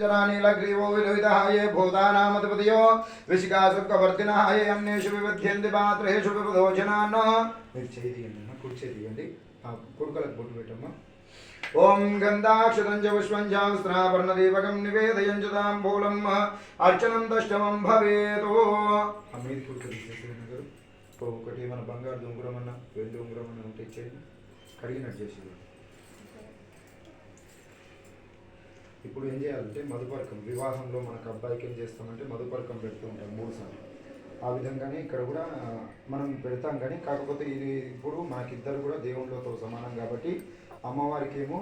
जनानीलग्रीवो विलोहिताये भूतानामधिपतयो विशिकासुर्कवर्तिनाये अन्येषु विविध्यन्ति पात्रेषु विविधोजनान् कुडुकలకు బొట్టు పెట్టమ్మా. ఓం గంధాక్షతం చ పుష్పం చ వస్త్రాభరణదీపకం నివేదయం చ తాంబూలం అర్చనం దష్టమం భవేతు. అమ్మేది కుడుక తీసేసేది ఒకటి మన బంగారు ఉంగరం అన్న వెండి ఉంగరం అన్న ఉంటే ఇచ్చేది కడిగినట్టు చేసేది. ఇప్పుడు ఏం చేయాలంటే మధుపర్కం వివాహంలో మనకు అబ్బాయికి ఏం చేస్తామంటే మధుపర్కం పెడుతూ ఉంటాం 3 సార్లు. ఆ విధంగానే ఇక్కడ కూడా మనం పెడతాం. కానీ కాకపోతే ఇది ఇప్పుడు మనకిద్దరు కూడా దేవుళ్ళతో సమానం కాబట్టి అమ్మవారికి ఏమో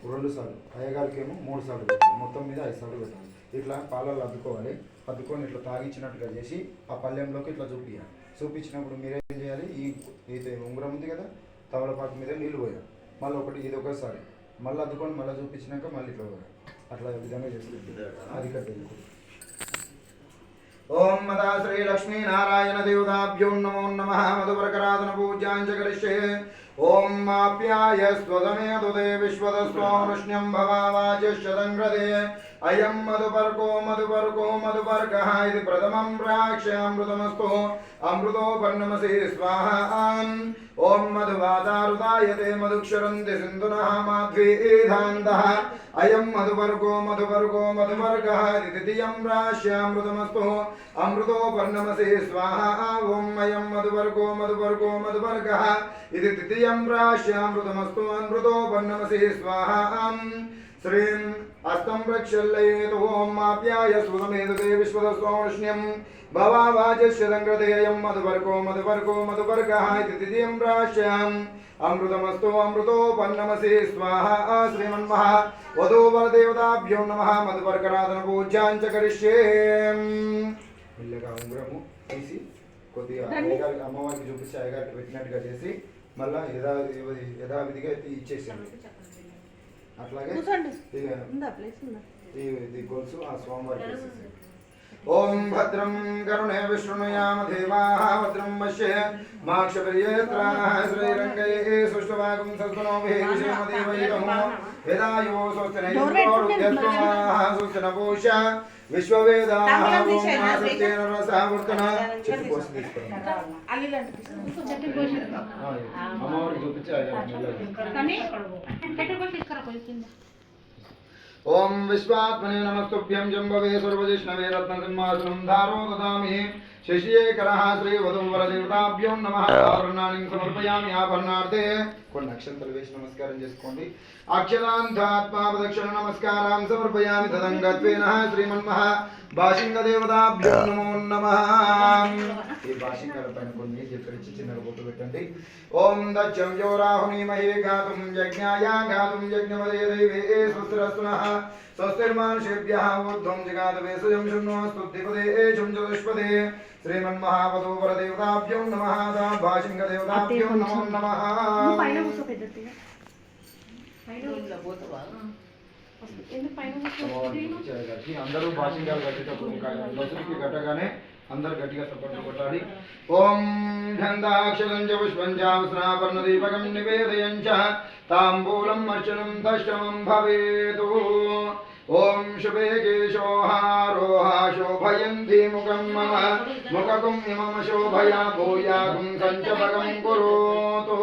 2 సార్లు, అయ్యగారికి ఏమో 3 సార్లు పెట్టాలి. మొత్తం మీద 5 సార్లు పెట్టాలి. ఇట్లా పాలల్లో అద్దుకోవాలి. అద్దుకొని ఇట్లా తాగించినట్టుగా చేసి ఆ పళ్ళెంలోకి ఇట్లా చూపించాలి. చూపించినప్పుడు మీరేం చేయాలి, ఈ ఉంగరం ఉంది కదా తవలపాకు మీద నీళ్ళు పోయాలి. మళ్ళీ ఒకటి ఇది ఒకసారి మళ్ళీ అద్దుకొని మళ్ళీ చూపించినాక మళ్ళీ ఇట్లా పోయాలి. అట్లా విధంగా చేస్తుంది. అది కట్టేది. ఓం మదా శ్రీ లక్ష్మీ నారాయణ దేవతాభ్యో నమో నమః. మధుపరకరాధన పూజ్యాం చ కరిష్యే. ఓం ఆప్యాయ స్వదమేదుదే విశ్వదస్వానుష్ణ్యం భవావాచశ్చతంగ్రదే. అయం మధుపర్కో మధుపర్కో మధుపర్కః ఇది ప్రథమం ప్రాక్ష్యామృతమస్తు అమృతోపన్నమసి స్వాహాన్. ఓం మధువాతారుదాయతే మధుక్షరంతి సింధునః మాధ్వీధాంతః. అయం మధుపర్కో మధుపర్కో మధుపర్కః ఇది ద్వితీయం ప్రాక్ష్యామృతమస్తు అమృతోపన్నమసి స్వాహా. ఓం అయం మధుపర్కో మధుపర్కో మధుపర్కః ఇది ద్వితీయం ప్రాక్ష్యామృతమస్తు అమృతోపన్నమసి స్వాహా. శ్రీం అస్తం ప్రక్షల్లయేతు. ఓం ఆప్యాయ స్వదమేదుదే విశ్వదస్వానుష్ణ్యం భవావాచశ్చతంగ్రదేయం మధుపర్కో మధుపర్కో మధుపర్కః ఇది ద్వితీయం ప్రాక్ష్యాం అమృతమస్తు అమృతోపన్నమసి స్వాహా. శ్రీమన్మహ వధూవరదేవతాభ్యో నమః. మధుపర్కరాధన పూజ్యాం చ కరిష్యే. మెల్లగా ఉంగరము తీసి కొద్దిగా అయ్యగారికి అమ్మవారికి చూపించి అయ్యగారికి పెట్టినట్టుగా చేసి మళ్ళీ యథావిధిగా ఇచ్చేసాను. అట్లాగే ఇది గొలుసు ఆ స్వామివారికి వేసేసాను. ఓం భద్రం కరుణే విష్ణుయామ దేవాః భద్రం పశ్య మాక్షపర్యేత్రాః శ్రీరంగైః సుష్ఠువాగం సద్గుణోభిః శ్రీమదేవైతమో వేదాయో స్వస్తినైర్గోరుద్యస్వాః సుస్థినపూషా విశ్వవేదాః ఓం సత్యేన రసావర్తన. చెట్టు కోసం తీసుకోండి. అమ్మవారికి చూపించి ఓం విశ్వాత్మనే నమస్తుభ్యం జంబవే సర్వజిష్ణవే రత్నసింహాసనం ధారో దదామి. శశియేకరః శ్రీవధూవరదేవతాభ్యో నమః. ఆభరణాన్ని సమర్పయామి. ఆభరణార్థే కొన్ని అక్షంతలు వేసి నమస్కారం చేసుకోండి. అక్షరాంతాత్మాపదక్షిణ నమస్కారం సమర్పయామి. తదంగత్వేన శ్రీమన్మహ భాషింగదేవతాభ్యో నమో నమః. ఈ భాషింగాల పైన కొన్ని చిత్రించి చిన్నగా బొట్టు పెట్టండి. ఓం దచ్చం యోరాహునీమహే గాతుం యజ్ఞాయ గాతుం యజ్ఞవదే దైవే స్వస్తిరస్తునః స్వస్తిర్మానుషేభ్యః ఊర్ధ్వం జగాదవే సుజం శృణ్వస్తు ద్విపదే ఏషం చతుష్పదే. శ్రీమన్మహావధూవరదేవతాభ్యో నమః. భాషింగదేవతాభ్యో నమో నమః. అందరూ భాషింగాలు కట్టేటప్పుడు నొసటికి కట్టగానే అందరు గట్టిగా చప్పట్లు కొట్టాలి. ఓం గంధాక్షరం చ పుష్పం చ వస్త్రాభరణదీపకం నివేదయం చ తాంబూలం అర్చనం దష్టమం భవేతు. ఓం శుభే కేశోహారోహ శోభయంతి ముఖం మమ ముఖకుం ఇమమ శోభయా భూయాగుం సంచపకం కురోతు.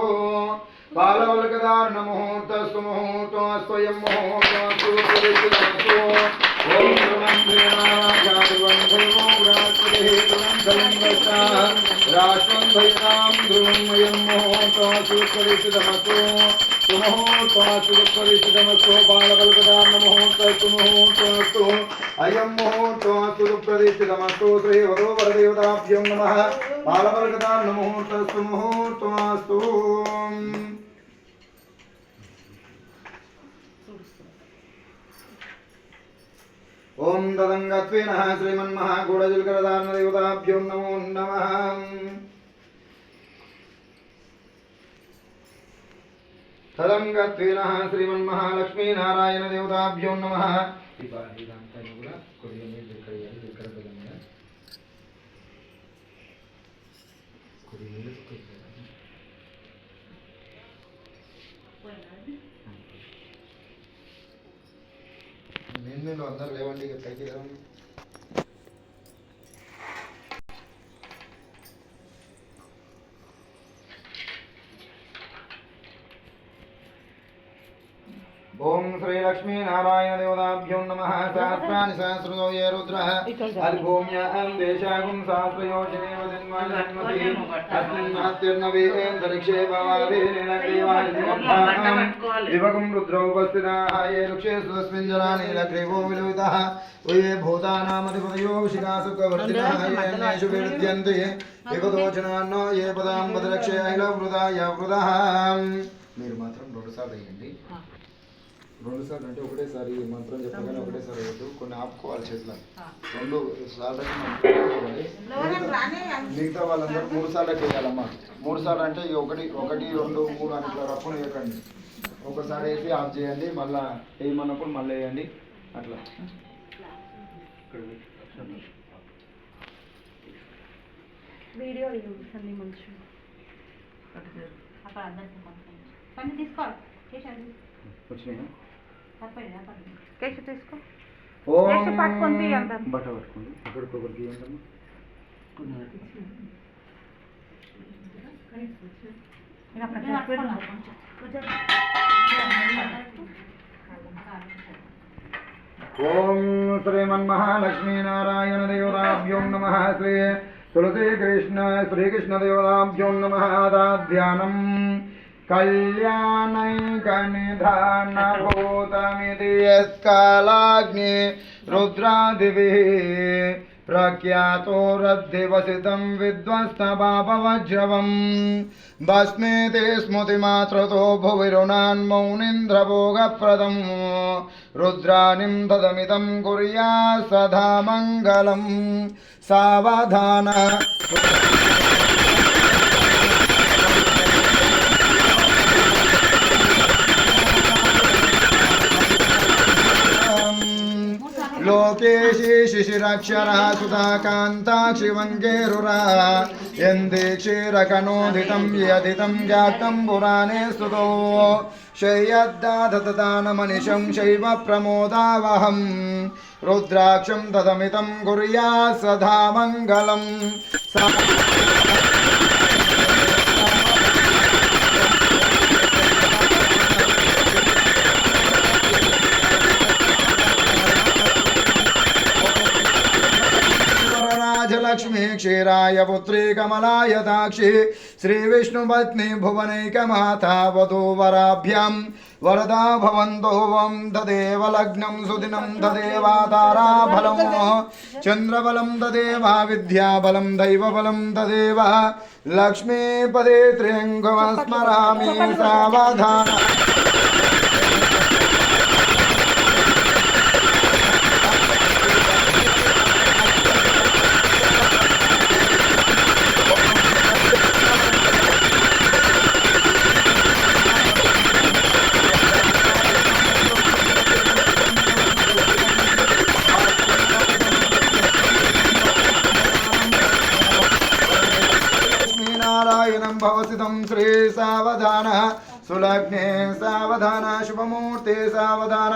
బాలవల్కదారణ ముహూర్తస్తు ముహూర్తస్వయం ముహూర్తస్తు. ఓం రాష్ట్రం భైరాం ధ్రువమయం ముహూర్తస్తు పరిచితమస్తు ముహూర్తస్తు పరిచితమస్తు. బాలవల్కదారణ ముహూర్తస్తు ముహూర్తస్తు అయం ముహూర్తస్తు ప్రతిష్ఠితమస్తు. శ్రీవధూవరదేవతాభ్యో నమః. బాలవల్కదారణ ముహూర్తస్తు ముహూర్తస్తు. ఓం తదంగత్వేన శ్రీమన్మహ గూఢజుల్కరదానదేవతాభ్యో నమో నమః. తదంగత్వేన శ్రీమన్మహాలక్ష్మీనారాయణ దేవతాభ్యో నమః. ఇదంతా కూడా కొద్దిగా మీరు దగ్గర కొద్దిగా నేను ఏందో అందరు లేవండి, ఇక పైకి లేవండి. ఓం శ్రీ లక్ష్మీ నారాయణ దేవతాభ్యో నమః. సహస్రాణి సహస్రతో ఏ రుద్రః అల్భూమ్యాం దేశాగుం సహస్రయోజనేవ జన్మజన్మతి అస్మిన్ మహత్యర్నవేంతరిక్షే భవాదే నీలగ్రీవాణి దివగం రుద్రోపస్థితాః ఏ రుక్షేషు తస్మిన్ జనా నీలగ్రీవో విలువితః ఉయే భూతానామధిపతయో విశిఖాసుఖవర్తినః యేషు వివిద్యంతే ఏకదోచనాన్నో ఏ పదాం పదరక్షే ఐలవృదాయ వృదః. మీరు మాత్రం 2 సార్లు వేయండి. 2 సార్లు అంటే ఒకటేసారి మంత్రం చెప్పగానే ఒకటేసారి వద్దు, కొన్ని ఆపుకోవాలి చేతిలో. 2 సార్లు మిగతా వాళ్ళందరూ 3 సార్లకి వేయాలమ్మా. 3 సార్లు అంటే 1 2 3 అని ఇట్లా రప్పును వేయకండి. ఒకసారి వేసి ఆఫ్ చేయండి, మళ్ళీ వేయమన్నప్పుడు మళ్ళీ వేయండి. అట్లా వీడియో మంచిగా వచ్చినాయా? తీసుకో బట్ట పట్టుకోండి, ఒకరికొకరికి ఏంటమ్మా. ఓం శ్రీమన్మహాలక్ష్మీ నారాయణ దేవతాభ్యో నమః. శ్రీ శ్రీకృష్ణ దేవతాభ్యో నమః. ధ్యానం కళ్యాణైకనిధానభూతమితి యత్కాలాగ్ని రుద్రాదిభిః ప్రఖ్యాతో రద్దివసితం విధ్వస్తపాపవజ్రవం భస్మేతే స్మృతిమాత్రతో భువిరుణాన్మౌనింద్రభోగప్రదం రుద్రాణిం తదమిదం కుర్యాత్ సదా మంగళం. సావధాన లోకేశి శిశిరక్షర సుధాకాంతాక్షి వంగేరురా యందే క్షీరకనోదితం యదితం జాతం పురాణే స్తుతో శయ్యద్దాదతదానమనిశం శైవ ప్రమోదావహం రుద్రాక్షం తదమితం కుర్యాత్ సదా మంగళం. లక్ష్మీ క్షీరాయ పుత్రీ కమలాయతాక్షి శ్రీ విష్ణుపత్ని భువనైకమాతా వధూవరాభ్యాం వరదా భవంతో వం తదేవ లగ్నం సుదినం తదేవా తారాబలం చంద్రబలం తదేవా విద్యాబలం దైవబలం తదేవ లక్ష్మీపదే త్ర్యంగమస్మరామి సావధాన. భవసితం శ్రీ సావధాన సులగ్నే సావధాన శుభమూర్తే సావధాన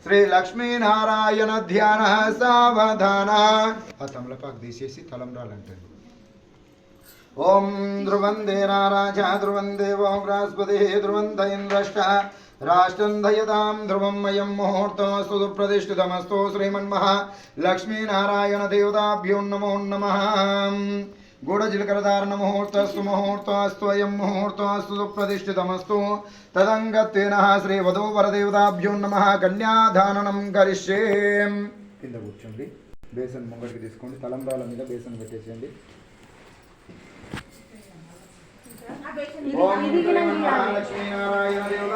శ్రీ లక్ష్మీనారాయణ ధ్యాన సావధాన. ఆ తమలపాకు తీసేసి తలంబ్రాలంటారు. ఓం ధ్రువందే నారాజా ధ్రువందే ఓం బృహస్పతి ధ్రువంత ఇంద్రష్ట రాష్ట్రం దయతాం ధ్రువం మయం ముహూర్తమస్తు సుప్రతిష్ఠితమస్తు. శ్రీమన్మహ లక్ష్మీనారాయణ దేవతాభ్యో నమో నమః. గూఢజిలకరధారణ ముహూర్తస్తు అయం ముహూర్తమస్తు సుప్రతిష్ఠితమస్తు. తదంగత్వేన శ్రీ వధూవరదేవతాభ్యో నమః. కన్యాదానం కరిష్యే. కింద కూర్చోండి, బేసన్ ముంగడికి తీసుకోండి, తలంబ్రాల మీద బేసన్ పెట్టేసేయండి. ఓం లక్ష్మీనారాయణ దేవత